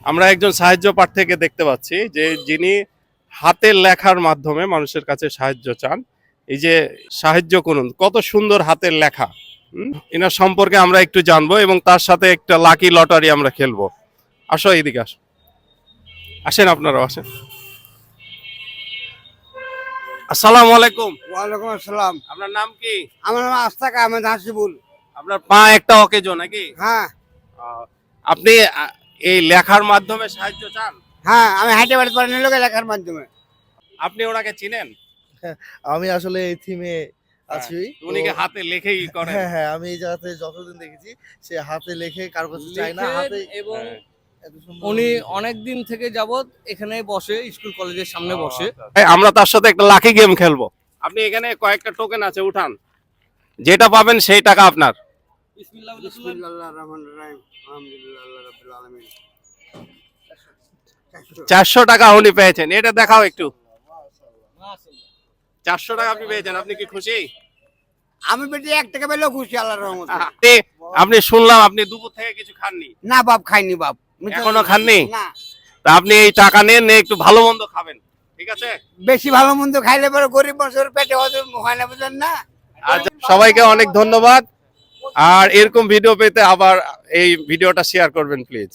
আমরা একজন সাহায্য প্রার্থীকে দেখতে পাচ্ছি যে যিনি হাতের লেখার মাধ্যমে মানুষের কাছে সাহায্য চান। এই যে সাহায্য করুন, কত সুন্দর হাতের লেখা। এনার সম্পর্কে আমরা একটু জানবো এবং তার সাথে একটা লাকি লটারি আমরা খেলবো। আসো এদিকে আসো, আসেন আপনারা আসেন। আসসালামু আলাইকুম। ওয়ালাইকুম আসসালাম। আপনার নাম কি? আমার নাম আস্তাক আহমেদ হাসিবুল। আপনার পা একটা অকেজো নাকি? হ্যাঁ আপনি এই লেখার মাধ্যমে সাহায্য চান? হ্যাঁ, আমি হাইটে বাড়ি পারেন লোকের লেখার মাধ্যমে। আপনি ওনাকে চিনেন? আমি আসলে এই থিমে আছি। উনি কি হাতে লেখেই করেন? হ্যাঁ হ্যাঁ, আমি এই জায়গাতে যতদিন দেখেছি সে হাতে লেখে, কারো কাছে চাই না, হাতে এবং হ্যাঁ। এত সুন্দর উনি অনেক দিন থেকে যাবত এখানে বসে, স্কুল কলেজের সামনে বসে। আমরা তার সাথে একটা লাকি গেম খেলবো। আপনি এখানে কয়েকটা টোকেন আছে, উঠান, যেটা পাবেন সেই টাকা আপনার। বিসমিল্লাহির রহমানির রহিম। আলহামদুলিল্লাহ রাব্বিল আলামিন। 400 টাকা উনি পেয়েছেন, এটা দেখাও একটু। 400 টাকা আপনি পেয়েছেন, আপনি কি খুশি? আমি বেটি 1 টাকা পেলেও খুশি আল্লাহর রহমতে। আপনি শুনলাম আপনি দুপুর থেকে কিছু খাননি, না বাপ, খাইনি বাপ। এখনো খাননি? না, তা আপনি এই টাকা নিয়ে একটু ভালো মন্দ খাবেন, ঠিক আছে? বেশি ভালো মন্দ খাইলে পরে গরিব মানুষের পেটে হজম হয় না, বুঝলেন না? আচ্ছা, সবাইকে অনেক ধন্যবাদ। আর এরকম ভিডিও পেতে আবার এই ভিডিওটা শেয়ার করবেন প্লিজ।